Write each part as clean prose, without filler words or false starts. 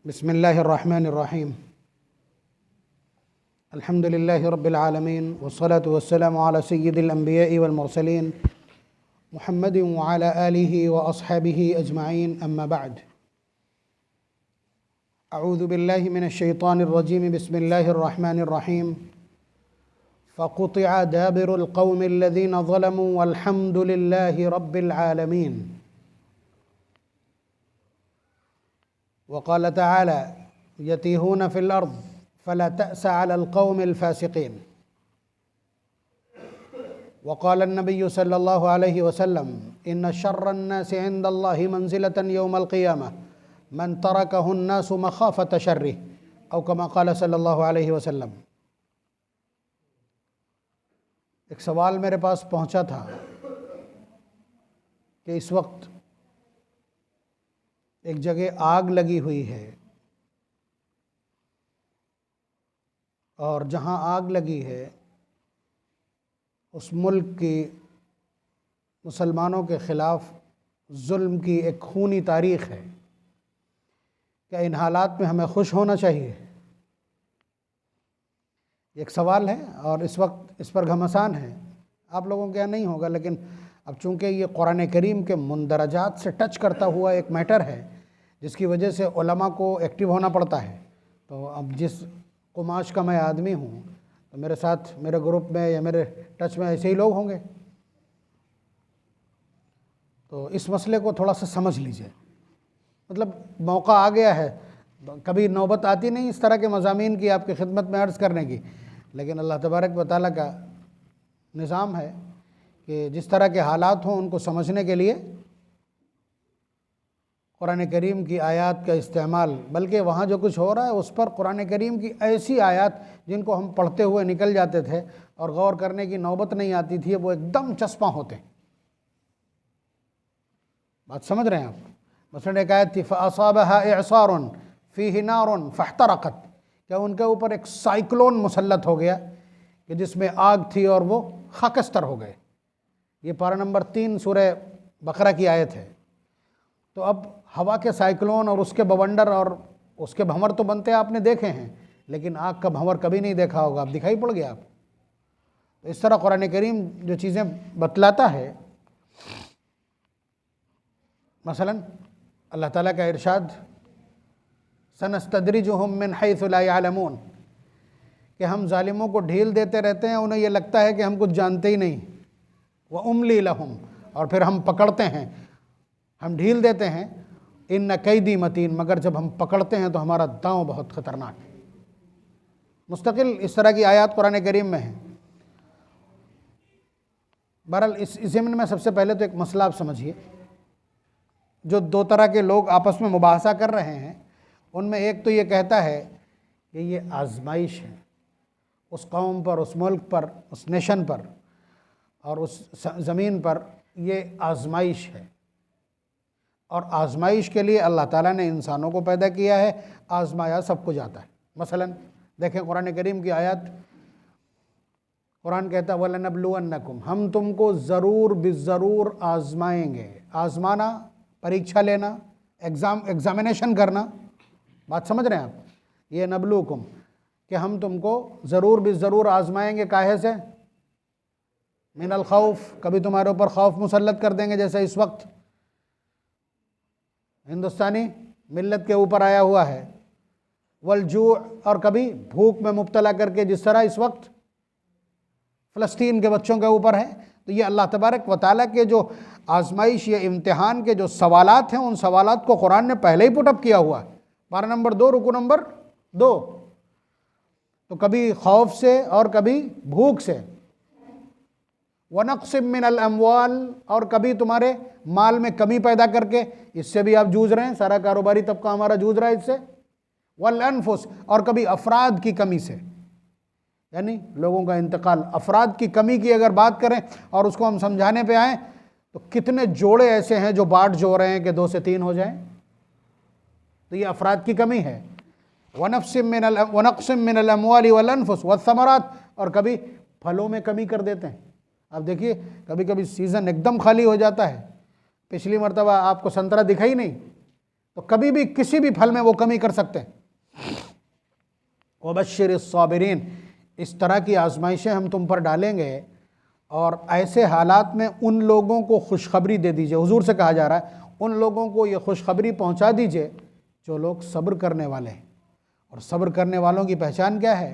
बिस्मिल्लाहिर्रहमानिर्रहीम अल्हम्दुलिल्लाहि रब्बिल आलमीन वस्सलातु वस्सलामु अला सय्यिदिल अंबिया'i वल मुरसलीन मुहम्मदिन व अला आलिहि व अस्हाबिहि अजमाइन अम्मा बअद। अऊज़ु बिल्लाहि मिनश शैतानिर रजीम बिस्मिल्लाहिर्रहमानिर्रहीम फ़क़ुतिअ दाबिरुल क़ौमिल लज़ीना ज़लमू वल्हम्दुलिल्लाहि रब्बिल आलमीन। वक़ाल तआला यतीहून फ़िल अर्ज़ फ़ला तअस अलल क़ौमिल फ़ासिक़ीन। वक़ाल अन्नबिय्यु सल्लल्लाहु अलैहि वसल्लम इन्न शर्रन नासि इंदल्लाहि मंज़िलतन यौमल क़ियामह मन तरकहुन नासु मख़ाफ़त शर्रिह औ कमा क़ाल सल्लल्लाहु अलैहि वसल्लम। एक सवाल मेरे पास पहुँचा था कि इस वक्त एक जगह आग लगी हुई है और जहाँ आग लगी है उस मुल्क की मुसलमानों के ख़िलाफ़ जुल्म की एक खूनी तारीख़ है। क्या इन हालात में हमें खुश होना चाहिए? एक सवाल है और इस वक्त इस पर घमसान है। आप लोगों के यहाँ नहीं होगा, लेकिन अब चूँकि ये कुरान करीम के मुंदरजात से टच करता हुआ एक मैटर है जिसकी वजह से उलमा को एक्टिव होना पड़ता है, तो अब जिस कुमाश का मैं आदमी हूँ तो मेरे साथ मेरे ग्रुप में या मेरे टच में ऐसे ही लोग होंगे, तो इस मसले को थोड़ा सा समझ लीजिए। मतलब मौका आ गया है, कभी नौबत आती नहीं इस तरह के मज़ामीन की आपकी खिदमत में अर्ज़ करने की, लेकिन अल्लाह तबारक व तआला का निज़ाम है कि जिस तरह के हालात हों उनको समझने के लिए कुरान करीम की आयत का इस्तेमाल, बल्कि वहाँ जो कुछ हो रहा है उस पर कुरान करीम की ऐसी आयत जिनको हम पढ़ते हुए निकल जाते थे और गौर करने की नौबत नहीं आती थी, वो एकदम चस्पा होते हैं। बात समझ रहे हैं आप? मसलन एक आयत थी फ़असाबहा इअसारुन फ़ीहि नारुन फ़हतरक़त, क्या उनके ऊपर एक साइक्लोन मुसल्लत हो गया कि जिसमें आग थी और वो खाकस्तर हो गए। ये पारा नंबर 3 सूरह बकरा की आयत है। तो अब हवा के साइक्लोन और उसके बवंडर और उसके भंवर तो बनते आपने देखे हैं, लेकिन आग का भंवर कभी नहीं देखा होगा, अब दिखाई पड़ गया आप। तो इस तरह कुरान करीम जो चीज़ें बतलाता है, मसलन अल्लाह ताला का इरशाद सनस्तदरिजुहुम मिन हैसु ला यअलमून, कि हम जालिमों को ढील देते रहते हैं, उन्हें यह लगता है कि हम कुछ जानते ही नहीं। व उमली लहुम, और फिर हम पकड़ते हैं, हम ढील देते हैं। इन्न कैदी मतीन, मगर जब हम पकड़ते हैं तो हमारा दांव बहुत ख़तरनाक है। मुस्तकिल इस तरह की आयत कुरान करीम में है। बहरहाल इस ज़िम्न में सबसे पहले तो एक मसला आप समझिए, जो दो तरह के लोग आपस में मुबाहसा कर रहे हैं, उनमें एक तो ये कहता है कि ये आजमाइश है उस कौम पर, उस मुल्क पर, उस नेशन पर और उस ज़मीन पर, ये आजमाइश है और आजमाइश के लिए अल्लाह ताला ने इंसानों को पैदा किया है, आजमाया सबको जाता है। मसलन देखें कुरान करीम की आयत, कुरान कहता है वलनबलुवन्नकुम, हम तुमको ज़रूर बिज़रूर आजमाएंगे। आजमाना, परीक्षा लेना, एग्ज़ामिनेशन करना। बात समझ रहे हैं आप? ये नबलुकुम, कि हम तुमको ज़रूर बिज़रूर आजमाएंगे। काहे से? मिनल खौफ, कभी तुम्हारे ऊपर खौफ मुसल्लत कर देंगे, जैसे इस वक्त हिंदुस्तानी मिल्लत के ऊपर आया हुआ है। वलजू, और कभी भूख में मुब्तला करके, जिस तरह इस वक्त फ़लस्तीन के बच्चों के ऊपर है। तो ये अल्लाह तबारक व तआला के जो आजमाइश या इम्तिहान के जो सवालात हैं, उन सवालात को कुरान ने पहले ही पुटअप किया हुआ है। पारा नंबर 2 रुकू नंबर 2। तो कभी खौफ से और कभी भूख से। वनक़्सिम मिनल अम्वाल, और कभी तुम्हारे माल में कमी पैदा करके, इससे भी आप जूझ रहे हैं, सारा कारोबारी तबका हमारा जूझ रहा है इससे। वल अनफुस, और कभी अफराद की कमी से, यानी लोगों का इंतकाल। अफराद की कमी की अगर बात करें और उसको हम समझाने पे आएँ तो कितने जोड़े ऐसे हैं जो बाट जो रहे हैं कि 2 से 3 हो जाएं। तो ये अफराद की कमी है। वनक़्सिम मिनल अम्वाली वल अनफुस वस्समरात, और कभी फलों में कमी कर देते हैं। अब देखिए कभी कभी सीज़न एकदम खाली हो जाता है। पिछली मरतबा आपको संतरा दिखा ही नहीं, तो कभी भी किसी भी फल में वो कमी कर सकते हैं। वबश्शिर साबिरीन, इस तरह की आजमाइशें हम तुम पर डालेंगे और ऐसे हालात में उन लोगों को खुशखबरी दे दीजिए। हुजूर से कहा जा रहा है उन लोगों को ये खुशखबरी पहुंचा दीजिए जो लोग सब्र करने वाले हैं। और सब्र करने वालों की पहचान क्या है?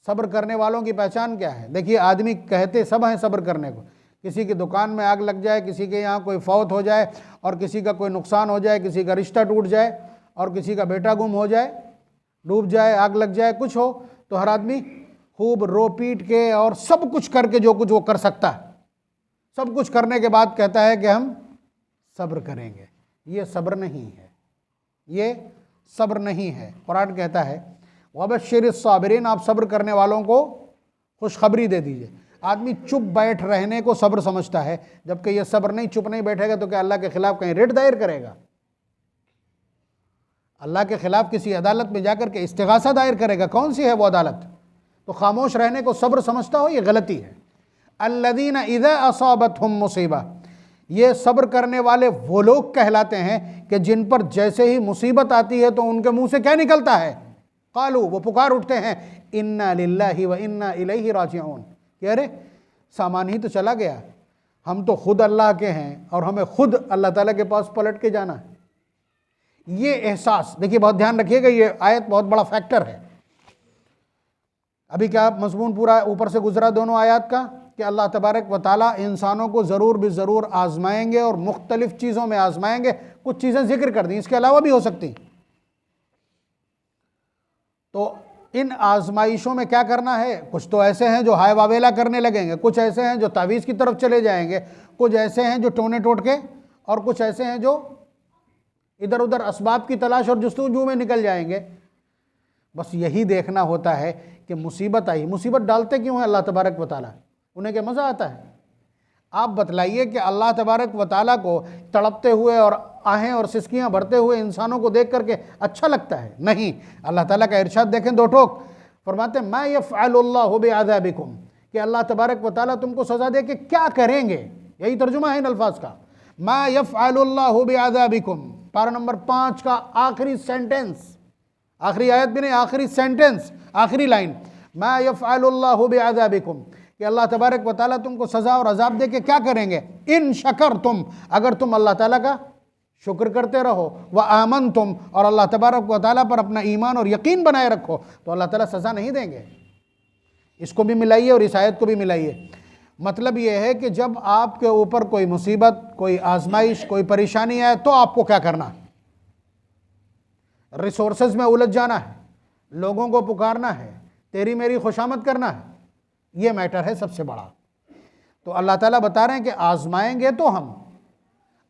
सब्र करने वालों की पहचान क्या है? देखिए, आदमी कहते सब हैं सब्र करने को। किसी की दुकान में आग लग जाए, किसी के यहाँ कोई फौत हो जाए और किसी का कोई नुकसान हो जाए, किसी का रिश्ता टूट जाए और किसी का बेटा गुम हो जाए, डूब जाए, आग लग जाए, कुछ हो, तो हर आदमी खूब रो पीट के और सब कुछ करके जो कुछ वो कर सकता है, सब कुछ करने के बाद कहता है कि हम सब्र करेंगे। ये सब्र नहीं है, ये सब्र नहीं है। कुरान कहता है वबश्शिर साबिरीन, आप सब्र करने वालों को खुशखबरी दे दीजिए। आदमी चुप बैठ रहने को सब्र समझता है, जबकि ये सब्र नहीं। चुप नहीं बैठेगा तो क्या अल्लाह के खिलाफ कहीं रिट दायर करेगा? अल्लाह के खिलाफ किसी अदालत में जाकर के इस्तिगासा दायर करेगा? कौन सी है वो अदालत? तो खामोश रहने को सब्र समझता हो, ये गलती है। अल्लदीना इज़ा असाबतहुम मुसीबा, ये सब्र करने वाले वो लोग कहलाते हैं कि जिन पर जैसे ही मुसीबत आती है तो उनके मुंह से क्या निकलता है? कालू, वो पुकार उठते हैं इन्ना लिल्लाहि व इन्ना इलैहि राजिऊन, कि अरे सामान ही तो चला गया, हम तो खुद अल्लाह के हैं और हमें खुद अल्लाह ताला के पास पलट के जाना है। ये एहसास, देखिए बहुत ध्यान रखिएगा, ये आयत बहुत बड़ा फैक्टर है। अभी क्या मजमून पूरा ऊपर से गुजरा दोनों आयत का कि अल्लाह तबारक व ताला इंसानों को ज़रूर भी ज़रूर आजमाएंगे और मुख्तलिफ़ चीज़ों में आजमाएंगे। कुछ चीज़ें जिक्र कर दी, इसके अलावा भी हो सकती। तो इन आजमाइशों में क्या करना है? कुछ तो ऐसे हैं जो हाय वावेला करने लगेंगे, कुछ ऐसे हैं जो तावीज़ की तरफ चले जाएंगे, कुछ ऐसे हैं जो टोने टोट के, और कुछ ऐसे हैं जो इधर उधर असबाब की तलाश और जुस्तजू में निकल जाएंगे। बस यही देखना होता है कि मुसीबत आई, मुसीबत डालते क्यों है अल्लाह तबारक व तआला? उन्हें क्या मज़ा आता है? आप बतलाइए कि अल्लाह तबारक व तआला को तड़पते हुए और आहें और सिसकियाँ भरते हुए इंसानों को देख करके अच्छा लगता है? नहीं। अल्लाह ताला का इरशाद देखें, दो टोक फरमाते हैं मा यफ़अलुल्लाहु बिअज़ाबिकुम, कि अल्लाह तबारक व तआला तुमको सज़ा दे के क्या करेंगे। यही तर्जुमा है इन अल्फाज का, मा यफ़अलुल्लाहु बिअज़ाबिकुम। पारा नंबर 5 का आखिरी सेंटेंस, आखिरी आयत भी नहीं, आखिरी सेंटेंस, आखिरी लाइन, मा यफ़अलुल्लाहु बिअज़ाबिकुम, कि अल्लाह तबारक व तआला तुमको सज़ा और अजाब दे के क्या करेंगे। इन शकर तुम, अगर तुम अल्लाह ताला का शुक्र करते रहो, व आमन तुम, और अल्लाह तबारक व तआला पर अपना ईमान और यकीन बनाए रखो, तो अल्लाह ताला सज़ा नहीं देंगे। इसको भी मिलाइए और इस आयत को भी मिलाइए। मतलब ये है कि जब आपके ऊपर कोई मुसीबत, कोई आजमाइश, कोई परेशानी आए तो आपको क्या करना है? रिसोर्सेज में उलझ जाना है, लोगों को पुकारना है, तेरी मेरी खुशामद करना है, ये मैटर है सबसे बड़ा। तो अल्लाह ताला बता रहे हैं कि आजमाएंगे तो हम,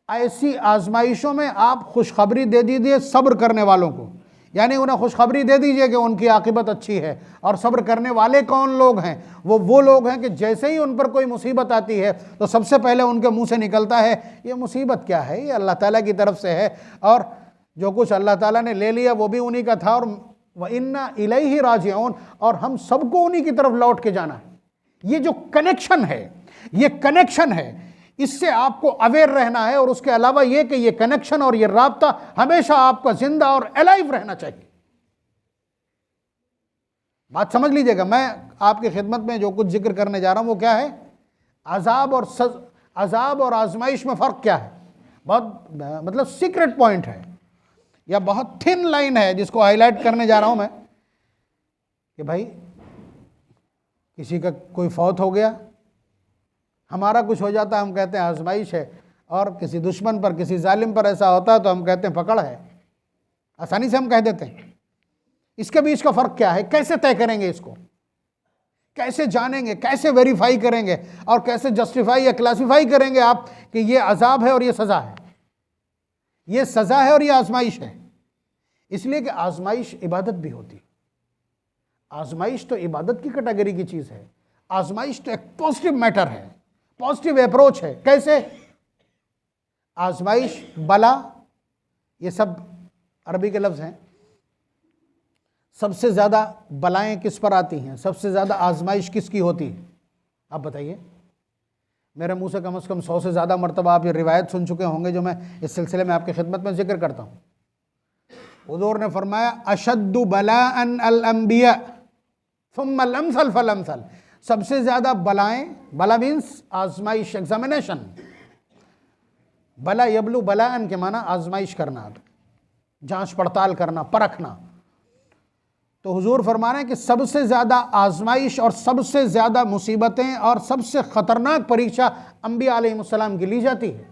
ऐसी आजमाइशों में आप खुशखबरी दे दीजिए सब्र करने वालों को, यानी उन्हें खुशखबरी दे दीजिए कि उनकी आकिबत अच्छी है। और सब्र करने वाले कौन लोग हैं? वो लोग हैं कि जैसे ही उन पर कोई मुसीबत आती है तो सबसे पहले उनके मुंह से निकलता है ये मुसीबत क्या है, ये अल्लाह ताला की तरफ से है, और जो कुछ अल्लाह ताला ने ले लिया वो भी उन्हीं का था, और व इन्ना इलैहि राजिऊन, और हम सबको उन्हीं की तरफ लौट के जाना है। ये जो कनेक्शन है, ये कनेक्शन है, इससे आपको अवेयर रहना है। और उसके अलावा ये कि ये कनेक्शन और ये राब्ता हमेशा आपका जिंदा और अलाइव रहना चाहिए। बात समझ लीजिएगा, मैं आपकी खिदमत में जो कुछ जिक्र करने जा रहा हूं वो क्या है? अजाब और आजमाइश में फ़र्क क्या है? बहुत मतलब सीक्रेट पॉइंट है, या बहुत थिन लाइन है जिसको हाईलाइट करने जा रहा हूं मैं, कि भाई किसी का कोई फौत हो गया, हमारा कुछ हो जाता है, हम कहते हैं आजमाइश है, और किसी दुश्मन पर, किसी जालिम पर ऐसा होता है तो हम कहते हैं पकड़ है। आसानी से हम कह देते हैं। इसके बीच का फ़र्क क्या है? कैसे तय करेंगे इसको? कैसे जानेंगे, कैसे वेरीफाई करेंगे, और कैसे जस्टिफाई या क्लासिफाई करेंगे आप कि ये अजाब है और ये सज़ा है, ये सज़ा है और ये आजमाइश है? इसलिए कि आजमाइश इबादत भी होती है। आजमाइश तो इबादत की कैटेगरी की चीज़ है। आजमाइश तो एक पॉजिटिव मैटर है, पॉजिटिव अप्रोच है। कैसे? आजमाइश, बला, ये सब अरबी के लफ्ज़ हैं। सबसे ज़्यादा बलाएं किस पर आती हैं? सबसे ज़्यादा आजमाइश किसकी होती है? आप बताइए। मेरे मुंह से कम 100 से ज़्यादा मरतबा आप ये रिवायत सुन चुके होंगे जो मैं इस सिलसिले में आपकी खिदमत में जिक्र करता हूँ। हुज़ूर ने फरमाया अशद्दु बलाअन अल अंबिया सुम्मल अमसल फल अमसल, सबसे ज़्यादा बलाएं, बला मीन्स आजमाइश, एग्जामिनेशन, बला यबलू बलाअन के माना आजमाइश करना, जांच पड़ताल करना, परखना। तो हुजूर फरमा रहे हैं कि सबसे ज़्यादा आजमाइश और सबसे ज़्यादा मुसीबतें और सबसे ख़तरनाक परीक्षा अंबिया अलैहिस्सलाम की ली जाती है।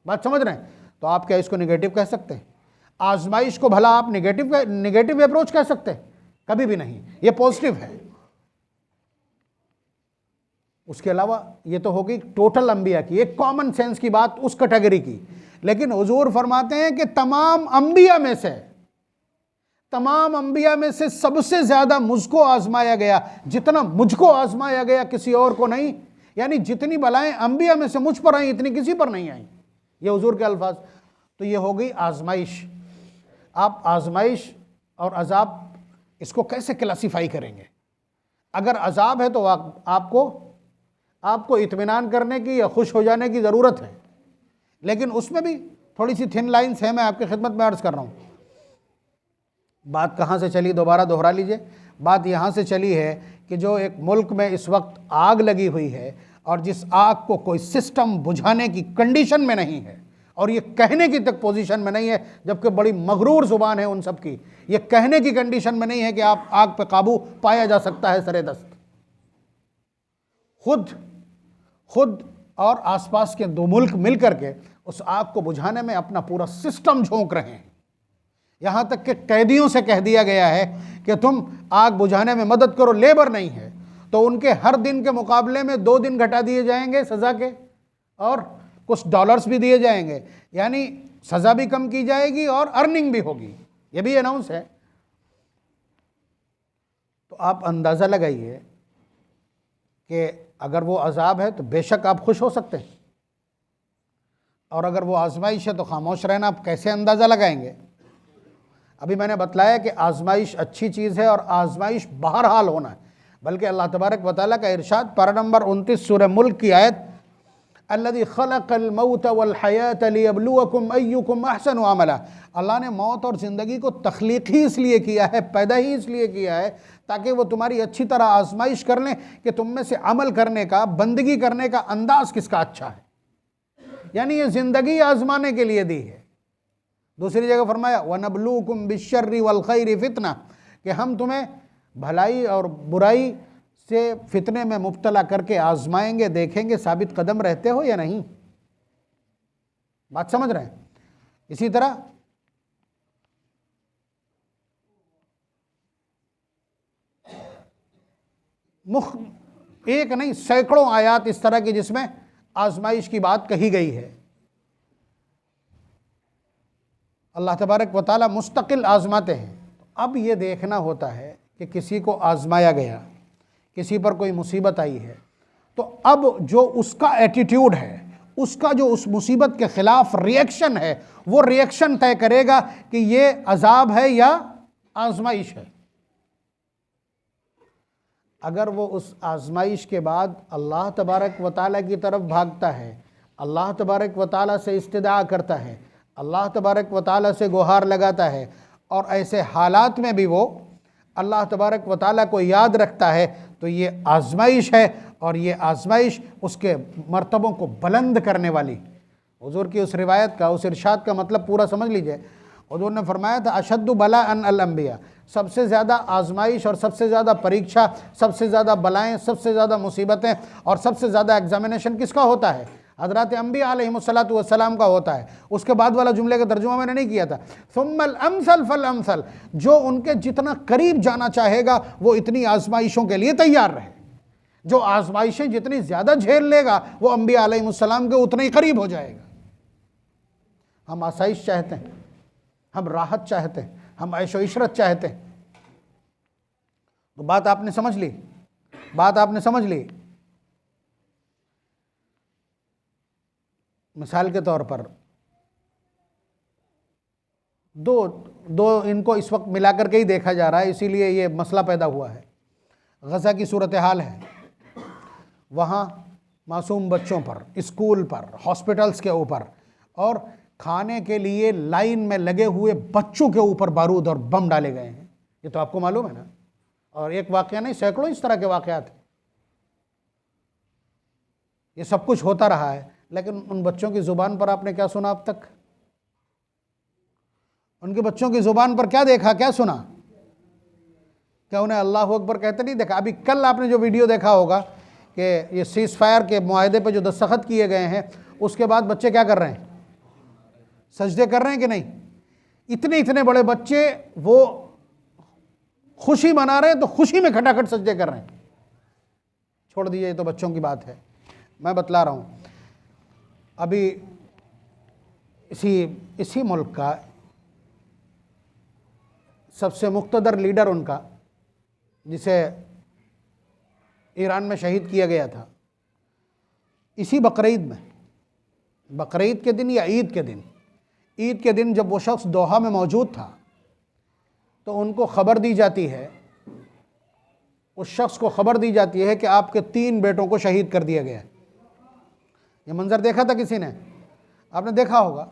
बात समझ रहे हैं? तो आप क्या इसको नेगेटिव कह सकते हैं? आजमाइश को भला आप नेगेटिव अप्रोच कह सकते हैं? कभी भी नहीं, ये पॉजिटिव है। उसके अलावा ये तो होगी टोटल अंबिया की, एक कॉमन सेंस की बात उस कैटेगरी की। लेकिन हुजूर फरमाते हैं कि तमाम अंबिया में से सबसे ज्यादा मुझको आजमाया गया, जितना मुझको आजमाया गया किसी और को नहीं, यानी जितनी बलाएं अंबिया में से मुझ पर आई इतनी किसी पर नहीं आई। ये हुजूर के अल्फाज। तो ये हो गई आजमाइश। आप आजमाइश और अजाब इसको कैसे क्लासिफाई करेंगे? अगर अजाब है तो आपको इत्मीनान करने की या खुश हो जाने की ज़रूरत है, लेकिन उसमें भी थोड़ी सी थिन लाइंस है। मैं आपकी खिदमत में अर्ज़ कर रहा हूँ। बात कहाँ से चली, दोबारा दोहरा लीजिए। बात यहाँ से चली है कि जो एक मुल्क में इस वक्त आग लगी हुई है और जिस आग को कोई सिस्टम बुझाने की कंडीशन में नहीं है, और ये कहने की तक पोजीशन में नहीं है, जबकि बड़ी मगरूर ज़ुबान है उन सब की, ये कहने की कंडीशन में नहीं है कि आप आग पे काबू पाया जा सकता है सरे दस्त। खुद और आसपास के दो मुल्क मिल करके उस आग को बुझाने में अपना पूरा सिस्टम झोंक रहे हैं। यहाँ तक कि कैदियों से कह दिया गया है कि तुम आग बुझाने में मदद करो, लेबर नहीं है, तो उनके हर दिन के मुकाबले में 2 दिन घटा दिए जाएंगे सज़ा के, और कुछ डॉलर्स भी दिए जाएंगे, यानी सज़ा भी कम की जाएगी और अर्निंग भी होगी। ये भी अनाउंस है। तो आप अंदाज़ा लगाइए कि अगर वो अजाब है तो बेशक आप खुश हो सकते हैं, और अगर वो आजमाइश है तो खामोश रहना आप कैसे अंदाज़ा लगाएंगे? अभी मैंने बतलाया कि आजमाइश अच्छी चीज़ है और आजमाइश बहरहाल होना है। बल्कि अल्लाह तबारक व तआला का इरशाद पारा नंबर 29 सूरह मुल्क की आयत, अल्लज़ी खलक़ल मौत वल हयात लियब्लुवकुम अय्युकुम अहसनु अमला। अल्लाह ने मौत और ज़िंदगी को तख्लीक ही इसलिए किया है, पैदा ही इसलिए किया है ताकि वो तुम्हारी अच्छी तरह आजमाइश कर लें कि तुम में से अमल करने का, बंदगी करने का अंदाज़ किसका अच्छा है। यानी ये ज़िंदगी आजमाने के लिए दी है। दूसरी जगह फरमाया वनबलूकुम बिश्शर्रि वल खैरि फितना, कि हम तुम्हें भलाई और बुराई से फितने में मुब्तला करके आजमाएंगे, देखेंगे साबित कदम रहते हो या नहीं। बात समझ रहे हैं? इसी तरह एक नहीं सैकड़ों आयात इस तरह की जिसमें आजमाइश की बात कही गई है। अल्लाह तबारक व तआला मुस्तकिल आजमाते हैं। अब ये देखना होता है कि किसी को आजमाया गया, किसी पर कोई मुसीबत आई है, तो अब जो उसका एटीट्यूड है, उसका जो उस मुसीबत के ख़िलाफ़ रिएक्शन है, वो रिएक्शन तय करेगा कि ये अजाब है या आजमाइश है। अगर वो उस आजमाइश के बाद अल्लाह तबारक व तआला की तरफ भागता है, अल्लाह तबारक व तआला से इस्तिदा करता है, अल्लाह तबारक व तआला से गुहार लगाता है, और ऐसे हालात में भी वो अल्लाह तबारक व तआला को याद रखता है, तो ये आजमाइश है। और ये आजमाइश उसके मर्तबों को बुलंद करने वाली। हुजूर की उस रिवायत का, उस इरशाद का मतलब पूरा समझ लीजिए। हुजूर ने फरमाया था अशद्दु बलाअन अल अंबिया, सबसे ज़्यादा आजमाइश और सबसे ज़्यादा परीक्षा, सबसे ज़्यादा बलाएँ, सबसे ज़्यादा मुसीबतें और सबसे ज़्यादा एग्जामिनेशन किसका होता है? हज़रत अंबिया अलैहिमुस्सलातु वस्सलाम का होता है। उसके बाद वाला जुमले का तर्जुमा मैंने नहीं किया था। सुम्मल अमसल फल अमसल, जो उनके जितना करीब जाना चाहेगा वो इतनी आजमाइशों के लिए तैयार रहे। जो आजमाइशें जितनी ज़्यादा झेल लेगा वो अंबिया अलैहिमुस्सलाम के उतना ही करीब हो जाएगा। हम आसाइश चाहते हैं, हम राहत चाहते हैं, हम ऐशो इशरत चाहते हैं। तो बात आपने समझ ली, बात आपने समझ ली। मिसाल के तौर पर दो इनको इस वक्त मिला करके ही देखा जा रहा है, इसीलिए ये मसला पैदा हुआ है। गज़ा की सूरत हाल है, वहाँ मासूम बच्चों पर, स्कूल पर, हॉस्पिटल्स के ऊपर, और खाने के लिए लाइन में लगे हुए बच्चों के ऊपर बारूद और बम डाले गए हैं। ये तो आपको मालूम है ना। और एक वाकया नहीं, सैकड़ों इस तरह के वाकयात हैं। ये सब कुछ होता रहा है, लेकिन उन बच्चों की ज़ुबान पर आपने क्या सुना अब तक? उनके बच्चों की ज़ुबान पर क्या देखा, क्या सुना? क्या उन्हें अल्लाह अकबर कहते नहीं देखा? अभी कल आपने जो वीडियो देखा होगा कि ये सीज़ फायर के मुआहदे पर जो दस्तखत किए गए हैं, उसके बाद बच्चे क्या कर रहे हैं? सजदे कर रहे हैं कि नहीं? इतने इतने बड़े बच्चे वो खुशी मना रहे हैं तो खुशी में खटाखट सजदे कर रहे हैं। छोड़ दीजिए, ये तो बच्चों की बात है। मैं बतला रहा हूँ, अभी इसी मुल्क का सबसे मुक़्तदर लीडर उनका, जिसे ईरान में शहीद किया गया था, इसी बकरीद में, बकरीद के दिन या ईद के दिन जब वो शख्स दोहा में मौजूद था, तो उनको ख़बर दी जाती है, उस शख्स को ख़बर दी जाती है कि आपके 3 बेटों को शहीद कर दिया गया है। ये मंज़र देखा था किसी ने? आपने देखा होगा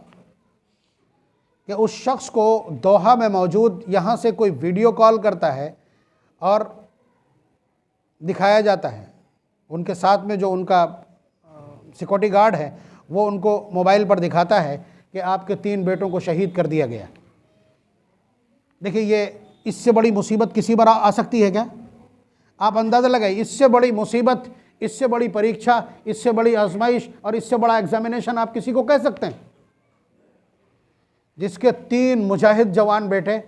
कि उस शख्स को दोहा में मौजूद यहाँ से कोई वीडियो कॉल करता है और दिखाया जाता है। उनके साथ में जो उनका सिक्योरिटी गार्ड है, वो उनको मोबाइल पर दिखाता है कि आपके 3 बेटों को शहीद कर दिया गया। देखिए, ये इससे बड़ी मुसीबत किसी पर आ सकती है क्या? आप अंदाज़ा लगाइए, इससे बड़ी मुसीबत, इससे बड़ी परीक्षा, इससे बड़ी आजमाइश और इससे बड़ा एग्जामिनेशन आप किसी को कह सकते हैं? जिसके 3 मुजाहिद जवान बेटे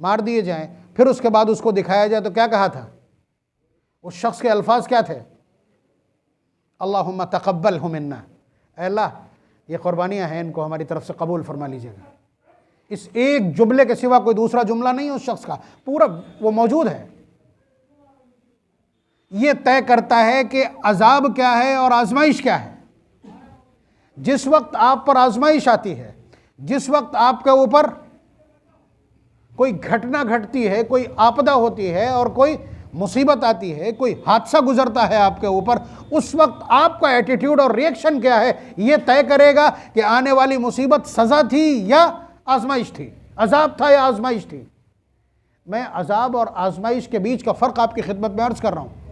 मार दिए जाएं, फिर उसके बाद उसको दिखाया जाए तो क्या कहा था? उस शख्स के अल्फाज क्या थे? अल्लाहुम्मा तक़ब्बलहु मिन्ना, अल्लाह ये कुर्बानियाँ हैं, इनको हमारी तरफ से कबूल फरमा लीजिएगा। इस एक जुमले के सिवा कोई दूसरा जुमला नहीं है उस शख्स का, पूरा वो मौजूद है। ये तय करता है कि अजाब क्या है और आजमाइश क्या है। जिस वक्त आप पर आजमाइश आती है, जिस वक्त आपके ऊपर कोई घटना घटती है, कोई आपदा होती है और कोई मुसीबत आती है, कोई हादसा गुजरता है आपके ऊपर, उस वक्त आपका एटीट्यूड और रिएक्शन क्या है, ये तय करेगा कि आने वाली मुसीबत सज़ा थी या आजमाइश थी, अजाब था या आजमाइश थी। मैं अजाब और आजमाइश के बीच का फ़र्क आपकी खिदमत में अर्ज़ कर रहा हूँ।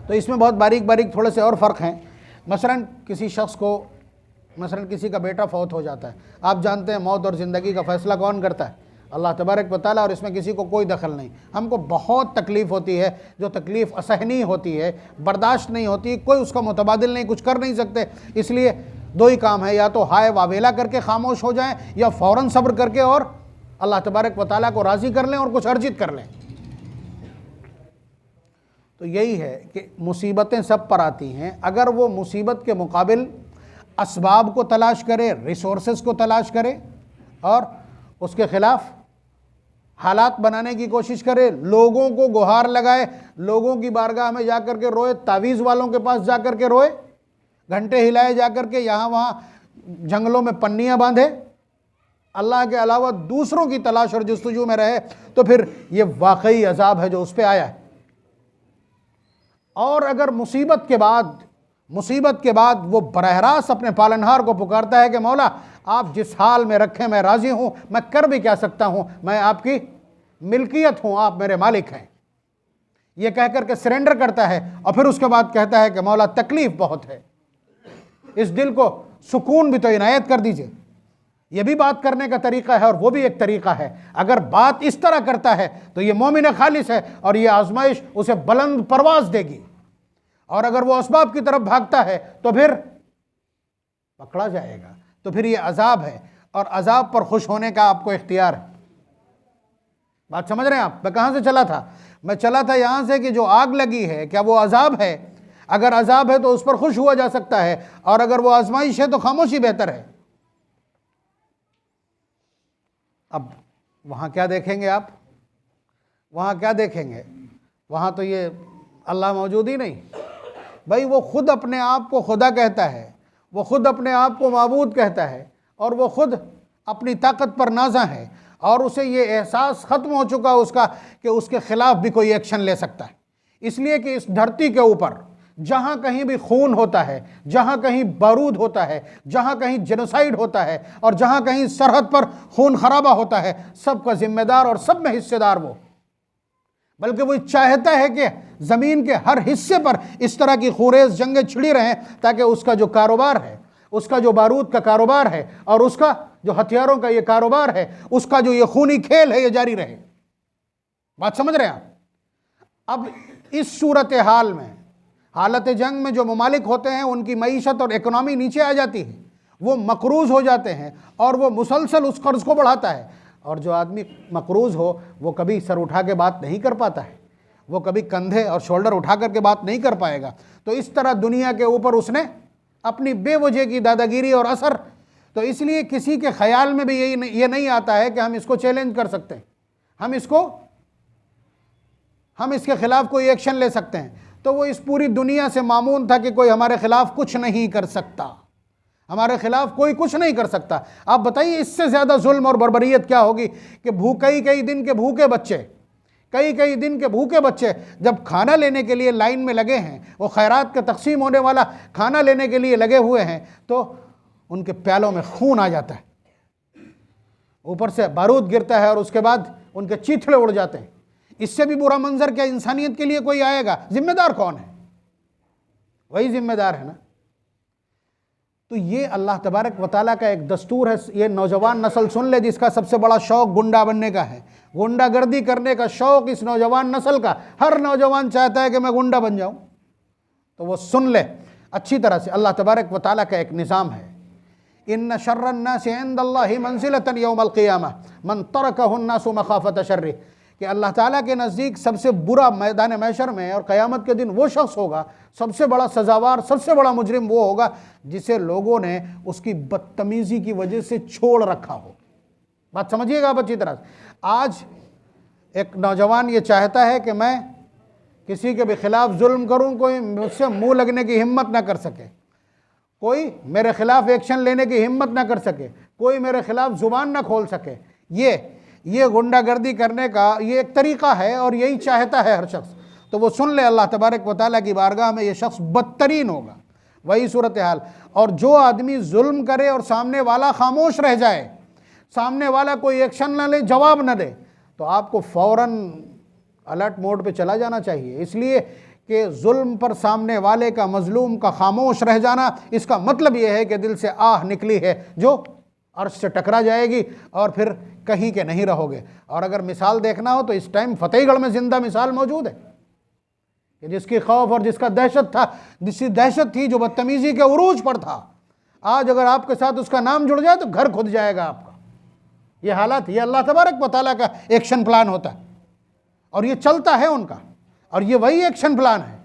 तो इसमें बहुत बारीक बारीक थोड़े से और फ़र्क हैं। मसलन किसी शख्स को, मसलन किसी का बेटा फौत हो जाता है। आप जानते हैं मौत और ज़िंदगी का फ़ैसला कौन करता है? अल्लाह तबारक व तआला, और इसमें किसी को कोई दखल नहीं। हमको बहुत तकलीफ़ होती है, जो तकलीफ़ असहनीय होती है, बर्दाश्त नहीं होती, कोई उसका मुतबादिल नहीं, कुछ कर नहीं सकते। इसलिए 2 ही काम है, या तो हाय वावेला करके खामोश हो जाएं, या फ़ौरन सब्र करके और अल्लाह तबारक व तआला को राज़ी कर लें और कुछ अर्जित कर लें। तो यही है कि मुसीबतें सब पर आती हैं। अगर वो मुसीबत के मुकाबिल असबाब को तलाश करे, रिसोर्सेस को तलाश करे और उसके ख़िलाफ़ हालात बनाने की कोशिश करे, लोगों को गुहार लगाए, लोगों की बारगाह में जाकर के रोए, तावीज़ वालों के पास जाकर के रोए, घंटे हिलाए जाकर के, यहाँ वहाँ जंगलों में पन्नियाँ बांधे, अल्लाह के अलावा दूसरों की तलाश और जस्तजू में रहे, तो फिर ये वाकई अजाब है जो उस पर आया है। और अगर मुसीबत के बाद वो बरह रास्त अपने पालनहार को पुकारता है कि मौला आप जिस हाल में रखें मैं राज़ी हूँ, मैं कर भी क्या सकता हूँ, मैं आपकी मिल्कियत हूँ, आप मेरे मालिक हैं, ये कह कर के सरेंडर करता है। और फिर उसके बाद कहता है कि मौला तकलीफ़ बहुत है, इस दिल को सुकून भी तो इनायत कर दीजिए। ये भी बात करने का तरीक़ा है और वो भी एक तरीक़ा है। अगर बात इस तरह करता है तो ये मोमिन खालिस है और ये आजमाइश उसे बुलंद परवाज़ देगी। और अगर वो असबाब की तरफ भागता है तो फिर पकड़ा जाएगा, तो फिर ये अजाब है और अजाब पर खुश होने का आपको इख्तियार है। बात समझ रहे हैं आप? मैं कहाँ से चला था? मैं चला था यहाँ से कि जो आग लगी है, क्या वो अजाब है? अगर अजाब है तो उस पर खुश हुआ जा सकता है, और अगर वो आजमाइश है तो खामोशी बेहतर है। अब वहाँ क्या देखेंगे आप? वहाँ क्या देखेंगे? वहाँ तो ये अल्लाह मौजूद ही नहीं। भाई वो खुद अपने आप को खुदा कहता है, वो खुद अपने आप को माबूद कहता है, और वो खुद अपनी ताकत पर नाज़ा है, और उसे ये एहसास ख़त्म हो चुका उसका कि उसके ख़िलाफ़ भी कोई एक्शन ले सकता है। इसलिए कि इस धरती के ऊपर जहां कहीं भी खून होता है, जहां कहीं बारूद होता है, जहां कहीं जेनोसाइड होता है और जहां कहीं सरहद पर खून खराबा होता है, सबका जिम्मेदार और सब में हिस्सेदार वो। बल्कि वो चाहता है कि ज़मीन के हर हिस्से पर इस तरह की खूरेज जंगें छिड़ी रहें, ताकि उसका जो कारोबार है, उसका जो बारूद का कारोबार है और उसका जो हथियारों का ये कारोबार है, उसका जो ये खूनी खेल है, ये जारी रहे। बात समझ रहे हैं आप? अब इस सूरत हाल में, हालत जंग में जो ममालिक होते हैं उनकी मईशत और इकोनॉमी नीचे आ जाती है, वो मकरूज़ हो जाते हैं और वो मुसलसल उस कर्ज़ को बढ़ाता है। और जो आदमी मकरूज़ हो वो कभी सर उठा के बात नहीं कर पाता है, वो कभी कंधे और शोल्डर उठा करके बात नहीं कर पाएगा। तो इस तरह दुनिया के ऊपर उसने अपनी बेवजह की दादागिरी और असर, तो इसलिए किसी के ख्याल में भी ये नहीं आता है कि हम इसको चैलेंज कर सकते हैं, हम इसके खिलाफ कोई एक्शन ले सकते हैं। तो वो इस पूरी दुनिया से मामून था कि कोई हमारे खिलाफ कुछ नहीं कर सकता, हमारे खिलाफ कोई कुछ नहीं कर सकता। आप बताइए इससे ज़्यादा जुल्म और बर्बरियत क्या होगी कि कई दिन के भूखे बच्चे, कई दिन के भूखे बच्चे जब खाना लेने के लिए लाइन में लगे हैं, वो खैरात का तकसीम होने वाला खाना लेने के लिए लगे हुए हैं, तो उनके प्यालों में खून आ जाता है, ऊपर से बारूद गिरता है और उसके बाद उनके चीथड़े उड़ जाते हैं। इससे भी बुरा मंजर क्या इंसानियत के लिए कोई आएगा? जिम्मेदार कौन है? वही जिम्मेदार है ना। तो ये अल्लाह तबारक व तआला का एक दस्तूर है। ये नौजवान नस्ल सुन ले जिसका सबसे बड़ा शौक गुंडा बनने का है, गुंडागर्दी करने का शौक इस नौजवान नस्ल का, हर नौजवान चाहता है कि मैं गुंडा बन जाऊं। तो वो सुन ले अच्छी तरह से, अल्लाह तबारक व तआला का एक निज़ाम है, इन्न शर्रन नासि इंदल्लाहि मंज़िलतन यौमल क़ियामह मन तरकहु अन्नासु मख़ाफ़त शर्रिह, कि अल्लाह ताला के नज़दीक सबसे बुरा मैदान महशर में और क़यामत के दिन वो शख्स होगा, सबसे बड़ा सज़ावार, सबसे बड़ा मुजरिम वो होगा जिसे लोगों ने उसकी बदतमीज़ी की वजह से छोड़ रखा हो। बात समझिएगा आप अच्छी तरह से। आज एक नौजवान ये चाहता है कि मैं किसी के भी ख़िलाफ़ जुल्म करूँ, कोई मुझसे मुँह लगने की हिम्मत ना कर सके, कोई मेरे ख़िलाफ़ एक्शन लेने की हिम्मत ना कर सके, कोई मेरे ख़िलाफ़ ज़ुबान ना खोल सके। ये गुंडागर्दी करने का ये एक तरीक़ा है और यही चाहता है हर शख्स। तो वो सुन ले, अल्लाह तबारक व तआला की बारगाह में ये शख्स बदतरीन होगा। वही सूरत हाल। और जो आदमी जुल्म करे और सामने वाला खामोश रह जाए, सामने वाला कोई एक्शन ना ले, जवाब ना दे, तो आपको फ़ौरन अलर्ट मोड पे चला जाना चाहिए। इसलिए कि जुल्म पर सामने वाले का, मजलूम का खामोश रह जाना, इसका मतलब यह है कि दिल से आह निकली है जो अर्श से टकरा जाएगी और फिर कहीं के नहीं रहोगे। और अगर मिसाल देखना हो तो इस टाइम फतेहगढ़ में जिंदा मिसाल मौजूद है कि जिसकी खौफ और जिसका दहशत था, जिसकी दहशत थी, जो बदतमीज़ी के उरूज पर था, आज अगर आपके साथ उसका नाम जुड़ जाए तो घर खुद जाएगा आपका। ये हालात, ये अल्लाह तबारक व तआला का एक्शन प्लान होता है और ये चलता है उनका, और ये वही एक्शन प्लान है।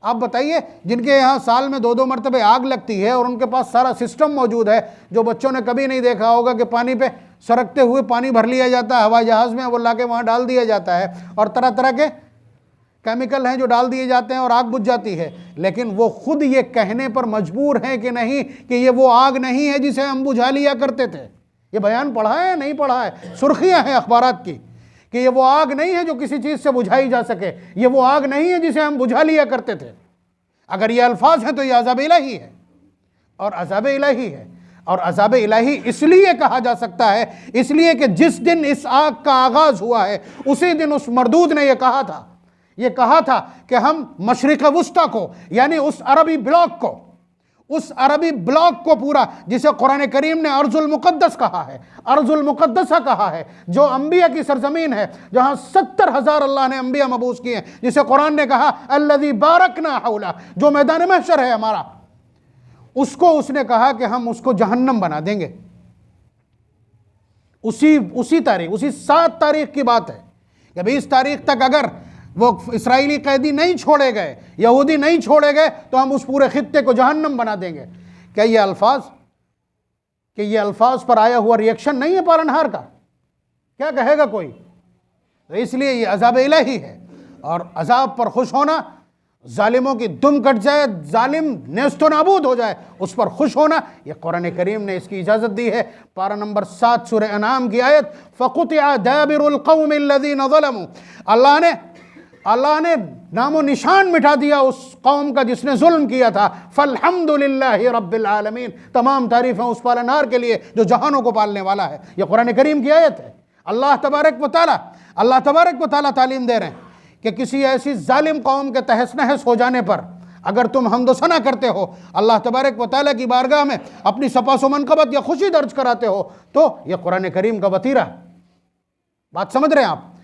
आप बताइए जिनके यहाँ साल में 2-2 मरतबे आग लगती है और उनके पास सारा सिस्टम मौजूद है, जो बच्चों ने कभी नहीं देखा होगा कि पानी पे सरकते हुए पानी भर लिया जाता है हवाई जहाज़ में, वो लाके वहाँ डाल दिया जाता है और तरह तरह के केमिकल हैं जो डाल दिए जाते हैं और आग बुझ जाती है। लेकिन वो खुद ये कहने पर मजबूर हैं कि नहीं, कि ये वो आग नहीं है जिसे हम बुझा लिया करते थे। ये बयान पढ़ा है, नहीं पढ़ा है, सुर्खियाँ हैं अखबारात की कि ये वो आग नहीं है जो किसी चीज़ से बुझाई जा सके, ये वो आग नहीं है जिसे हम बुझा लिया करते थे। अगर ये अल्फाज हैं तो ये अज़ाब इलाही है और अज़ाब इलाही है। और अज़ाब इलाही इसलिए कहा जा सकता है, इसलिए कि जिस दिन इस आग का आगाज़ हुआ है उसी दिन उस मरदूद ने ये कहा था कि हम मशरिक़ वुस्ता को, यानी उस अरबी ब्लॉक को पूरा, जिसे कुरान करीम ने अर्ज़ुल मुक़द्दस कहा है, अर्ज़ुल मुक़द्दसा कहा है, जो अंबिया की सरजमीन है, जहाँ 70,000 अल्लाह ने अंबिया मबूस किए हैं, जिसे कुरान ने कहा अल्लज़ी बारकना हौला, जो मैदान महशर है हमारा, उसको उसने कहा कि हम उसको जहन्नम बना देंगे। उसी तारीख, उसी 7 तारीख की बात है कि 20 तारीख तक अगर वो इस्राएली कैदी नहीं छोड़े गए, यहूदी नहीं छोड़े गए, तो हम उस पूरे खित्ते को जहन्नम बना देंगे। क्या ये अल्फाज पर आया हुआ रिएक्शन नहीं है पालनहार का? क्या कहेगा कोई? तो इसलिए ये अज़ाब इलाही है। और अज़ाब पर खुश होना, जालिमों की दुम कट जाए, जालिम नेस्तो नाबूद हो जाए, उस पर खुश होना, ये कुरान करीम ने इसकी इजाज़त दी है। पारा नंबर 7 सूरह अनाम की आयत, फ़क़ुतिअ दाबिरुल क़ौमिल लज़ीना ज़लमू, अल्लाह ने अल्लाह ने नामो निशान मिटा दिया उस कौम का जिसने जुल्म किया था। फल्हम्दुलिल्लाहि रब्बिल आलमीन, तमाम तारीफ़ें उस पालनहार के लिए जो जहानों को पालने वाला है। यह कुरान करीम की आयत है। अल्लाह तबारक व तआला तालीम दे रहे हैं कि किसी ऐसी जालिम कौम के तहस नहस हो जाने पर अगर तुम हम्द सना करते हो, अल्लाह तबारक व तआला की बारगाह में अपनी सपासो मनकबत या खुशी दर्ज कराते हो, तो यह कुरान करीम का वतीरा है। बात समझ रहे हैं आप?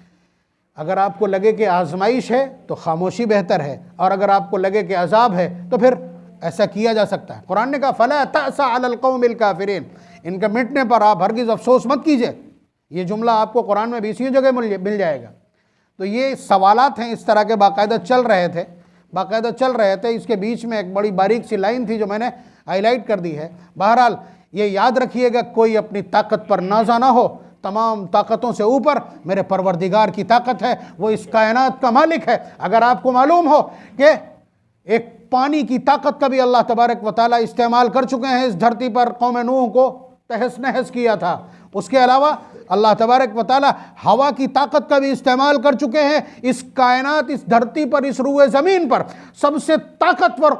अगर आपको लगे कि आजमाइश है तो खामोशी बेहतर है, और अगर आपको लगे कि अजाब है तो फिर ऐसा किया जा सकता है। कुरान ने कहा फला तअसा अलल कौमिल काफिरीन, इनके मिटने पर आप हरगिज़ अफसोस मत कीजिए। ये जुमला आपको कुरान में 20 जगह मिल जाएगा। तो ये सवालात हैं इस तरह के बाकायदा चल रहे थे। इसके बीच में एक बड़ी बारीक सी लाइन थी जो मैंने हाईलाइट कर दी है। बहरहाल ये याद रखिएगा, कोई अपनी ताकत पर नाज़ा ना हो। तमाम ताकतों से ऊपर मेरे परवरदिगार की ताकत है, वो इस कायनात का मालिक है। अगर आपको मालूम हो कि एक पानी की ताकत का भी अल्लाह तबारक व तआला इस्तेमाल कर चुके हैं इस धरती पर, कौम नूह को तहस नहस किया था। उसके अलावा अल्लाह तबारक व तआला हवा की ताकत का भी इस्तेमाल कर चुके हैं। इस कायनात, इस धरती पर, इस रूए ज़मीन पर सबसे ताकतवर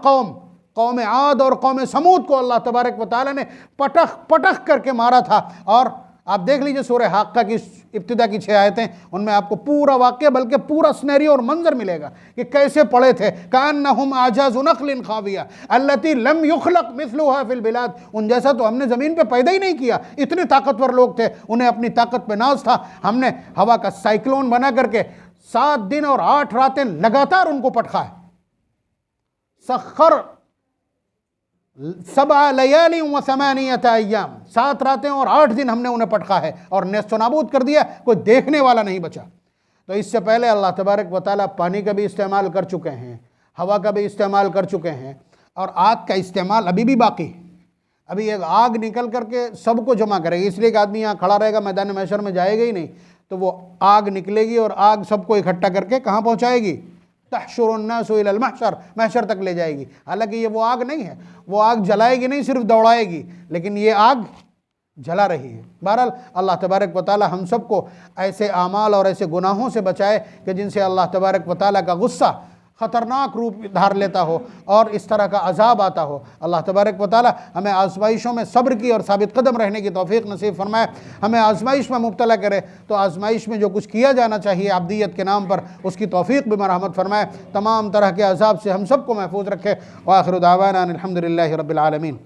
कौम आद और कौम समूद को अल्लाह तबारक व तआला ने पटख करके मारा था। और आप देख लीजिए सूरह हाक्का की इब्तिदा की 6 आयतें, उनमें आपको पूरा वाक़या बल्कि पूरा स्नेरियो और मंजर मिलेगा कि कैसे पड़े थे। कान्नहुम आजाज़ु नख़लिन ख़ाविया अल्लती लम युख़लक़ मिस्लुहा फ़िल बिलाद, उन जैसा तो हमने ज़मीन पे पैदा ही नहीं किया। इतने ताकतवर लोग थे, उन्हें अपनी ताकत पे नाज था। हमने हवा का साइक्लोन बना करके 7 दिन और 8 रातें लगातार उनको पटका है। सख़र 7 लयाली व 8 अय्याम, 7 रातें और 8 दिन हमने उन्हें पटका है और नेस्तो नाबूद कर दिया, कोई देखने वाला नहीं बचा। तो इससे पहले अल्लाह तबारक व तआला पानी का भी इस्तेमाल कर चुके हैं, हवा का भी इस्तेमाल कर चुके हैं, और आग का इस्तेमाल अभी भी बाकी है। अभी एक आग निकल करके सबको जमा करेगी, इसलिए कि आदमी यहाँ खड़ा रहेगा, मैदान महशर में जाएगा ही नहीं, तो वो आग निकलेगी और आग सबको इकट्ठा करके कहाँ पहुँचाएगी? तहशुरुन्नासु इलल महशर, महशर तक ले जाएगी। हालांकि ये वो आग नहीं है, वो आग जलाएगी नहीं, सिर्फ दौड़ाएगी, लेकिन ये आग जला रही है। बहरहाल अल्लाह तबारक व तआला हम सबको ऐसे आमाल और ऐसे गुनाहों से बचाए कि जिनसे अल्लाह तबारक व तआला का गुस्सा ख़तरनाक रूप धार लेता हो और इस तरह का अजाब आता हो। अल्लाह तबारक व तआला हमें आजमाइशों में सब्र की और साबित कदम रहने की तौफीक नसीब फरमाए। हमें आजमाइश में मुब्तला करे तो आजमाइश में जो कुछ किया जाना चाहिए अब्दियत के नाम पर, उसकी तौफीक भी मरहमत फरमाए। तमाम तरह के अजाब से हम सबको महफूज रखे। व आखिर दावाना अनिल हम्दुलिल्लाहि रब्बिल आलमीन।